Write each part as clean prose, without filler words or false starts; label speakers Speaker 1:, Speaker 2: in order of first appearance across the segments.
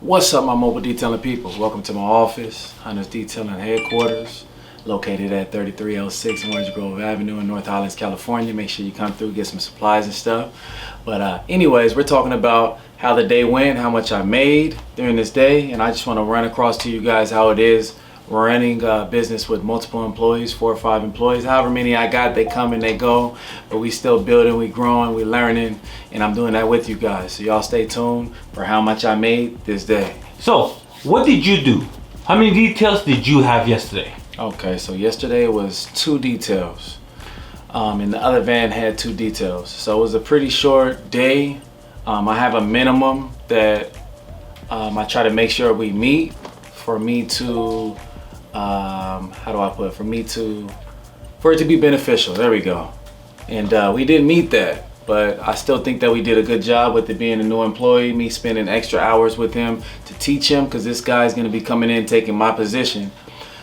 Speaker 1: What's up, my mobile detailing people? Welcome to my office, Hunter's Detailing headquarters, located at 3306 Orange Grove Avenue in North Highlands, California. Make sure you come through, get some supplies and stuff. But anyways, we're talking about how the day went, how much I made during this day, and I just want to run across to you guys how it is running a business with multiple employees, 4 or 5 employees, however many I got. They come and they go, but we still building, we growing, we learning, and I'm doing that with you guys. So y'all stay tuned for how much I made this day.
Speaker 2: So what did you do? How many details did you have yesterday?
Speaker 1: Okay, so yesterday was 2 details, and the other van had 2 details. So it was a pretty short day. I have a minimum that I try to make sure we meet for me to for it to be beneficial. There we go. And we didn't meet that, but I still think that we did a good job with it being a new employee, me spending extra hours with him to teach him, because this guy's going to be coming in taking my position.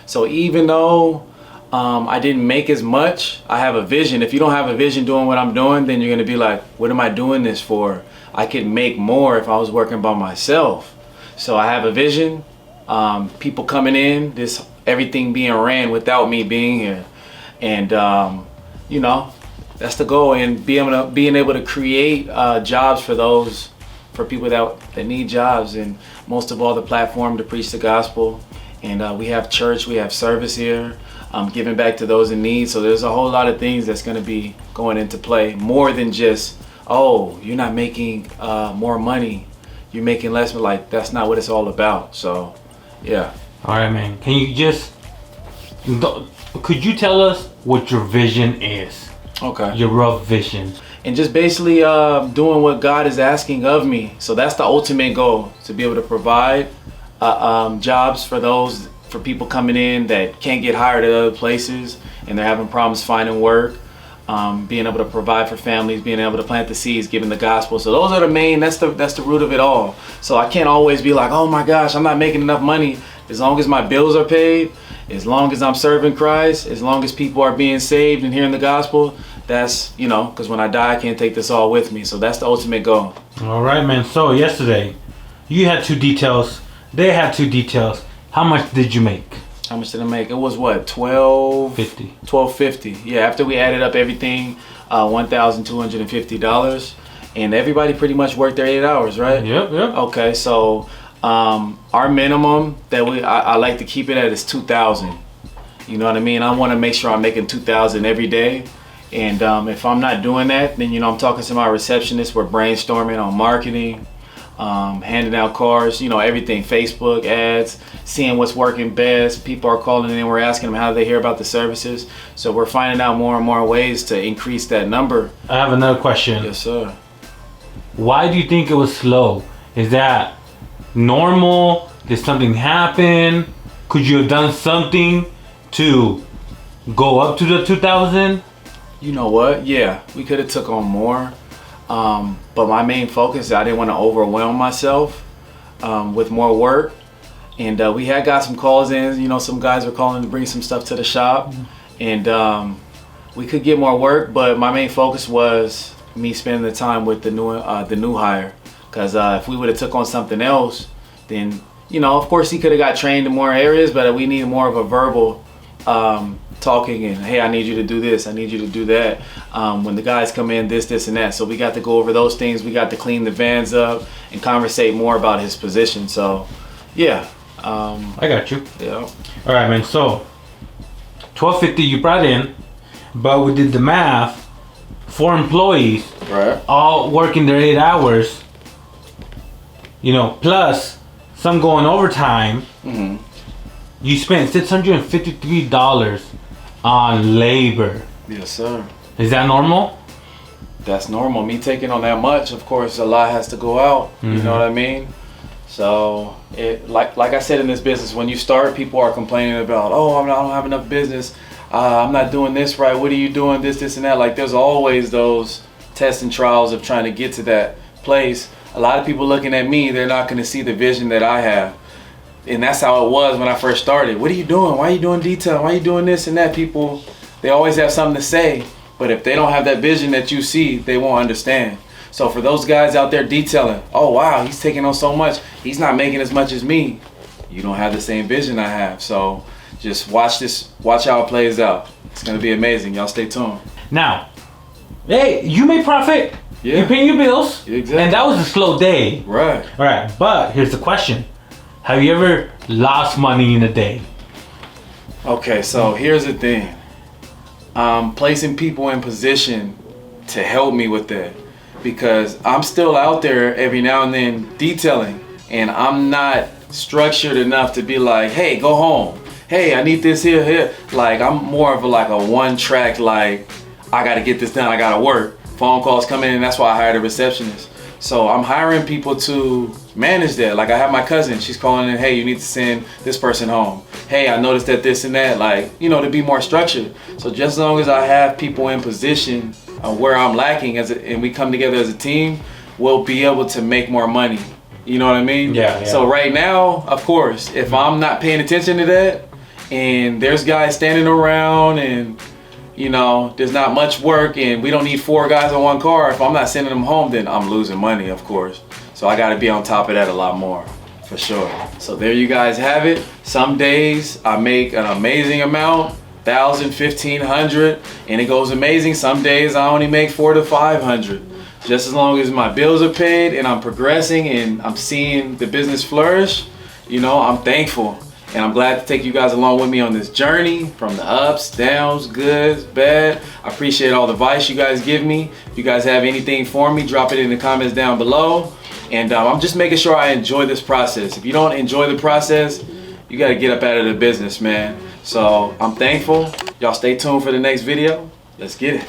Speaker 1: So even though I didn't make as much, I have a vision. If you don't have a vision doing what I'm doing, then you're going to be like, what am I doing this for? I could make more if I was working by myself. So I have a vision. People coming in, everything being ran without me being here, and you know, that's the goal. And being able to create jobs for people that need jobs, and most of all the platform to preach the gospel. And we have church, we have service here, giving back to those in need. So there's a whole lot of things that's going to be going into play, more than just, oh, you're not making more money, you're making less. But like, that's not what it's all about. So yeah.
Speaker 2: All right, man. Could you tell us what your vision is?
Speaker 1: Okay.
Speaker 2: Your rough vision.
Speaker 1: And just basically doing what God is asking of me. So that's the ultimate goal, to be able to provide jobs for people coming in that can't get hired at other places and they're having problems finding work. Being able to provide for families, being able to plant the seeds, giving the gospel. So those are the main, that's the root of it all. So I can't always be like, oh my gosh, I'm not making enough money. As long as my bills are paid, as long as I'm serving Christ, as long as people are being saved and hearing the gospel, that's, you know, because when I die, I can't take this all with me. So that's the ultimate goal. All
Speaker 2: right, man. So yesterday, you had 2 details. They had 2 details. How much did you make?
Speaker 1: How much did I make? It was what, $12.50. $12.50. Yeah, after we added up everything, $1,250. And everybody pretty much worked their 8 hours, right?
Speaker 2: Yep.
Speaker 1: Okay, so our minimum that I like to keep it at is $2,000. You know what I mean? I want to make sure I'm making $2,000 every day. And if I'm not doing that, then, you know, I'm talking to my receptionist. We're brainstorming on marketing, handing out cards, you know, everything, Facebook ads, seeing what's working best. People are calling in, we're asking them how they hear about the services. So we're finding out more and more ways to increase that number.
Speaker 2: I have another question.
Speaker 1: Yes, sir.
Speaker 2: Why do you think it was slow? Is that normal? Did something happen? Could you have done something to go up to the 2,000?
Speaker 1: You know what? Yeah, we could have took on more. But my main focus is I didn't want to overwhelm myself with more work. And we had got some calls in, you know, some guys were calling to bring some stuff to the shop. And we could get more work, but my main focus was me spending the time with the new hire. Because if we would have took on something else, then, you know, of course he could have got trained in more areas, but we need more of a verbal talking, and hey, I need you to do this, I need you to do that. When the guys come in, this and that. So we got to go over those things. We got to clean the vans up and conversate more about his position. So yeah.
Speaker 2: I got you.
Speaker 1: Yeah.
Speaker 2: All right, man. So $12.50 you brought in, but we did the math. 4 employees,
Speaker 1: right,
Speaker 2: all working their 8 hours, you know, plus some going overtime.
Speaker 1: Mm-hmm.
Speaker 2: You spent $653 on labor.
Speaker 1: Yes, sir.
Speaker 2: Is that normal?
Speaker 1: That's normal. Me taking on that much, of course, a lot has to go out. Mm-hmm. You know what I mean? So, like I said in this business, when you start, people are complaining about, oh, I don't have enough business. I'm not doing this right. What are you doing? This, and that. Like, there's always those tests and trials of trying to get to that place. A lot of people looking at me, they're not going to see the vision that I have. And that's how it was when I first started. What are you doing? Why are you doing detail? Why are you doing this and that? People, they always have something to say. But if they don't have that vision that you see, they won't understand. So for those guys out there detailing, oh wow, he's taking on so much, he's not making as much as me. You don't have the same vision I have. So just watch how it plays out. It's gonna be amazing. Y'all stay tuned.
Speaker 2: Now, hey, you made profit.
Speaker 1: Yeah.
Speaker 2: You're paying your bills.
Speaker 1: Exactly.
Speaker 2: And that was a slow day.
Speaker 1: Right.
Speaker 2: All right, but here's the question. Have you ever lost money in a day?
Speaker 1: Okay, so here's the thing. I'm placing people in position to help me with that, because I'm still out there every now and then detailing, and I'm not structured enough to be like, hey, go home. Hey, I need this here. Like, I'm more of a one track, like, I gotta get this done, I gotta work. Phone calls come in, and that's why I hired a receptionist. So I'm hiring people to manage that. Like, I have my cousin, she's calling in, hey, you need to send this person home. Hey, I noticed that this and that, like, to be more structured. So just as long as I have people in position where I'm lacking and we come together as a team, we'll be able to make more money. You know what I mean?
Speaker 2: Yeah.
Speaker 1: So right now, of course, if I'm not paying attention to that, and there's guys standing around and there's not much work and we don't need 4 guys on one car, if I'm not sending them home, then I'm losing money, of course. So I gotta be on top of that a lot more, for sure. So there you guys have it. Some days I make an amazing amount, 1,000, 1,500, and it goes amazing. Some days I only make 400 to 500. Just as long as my bills are paid and I'm progressing and I'm seeing the business flourish, I'm thankful. And I'm glad to take you guys along with me on this journey, from the ups, downs, goods, bad. I appreciate all the advice you guys give me. If you guys have anything for me, drop it in the comments down below. And I'm just making sure I enjoy this process. If you don't enjoy the process, you gotta get up out of the business, man. So I'm thankful. Y'all stay tuned for the next video. Let's get it.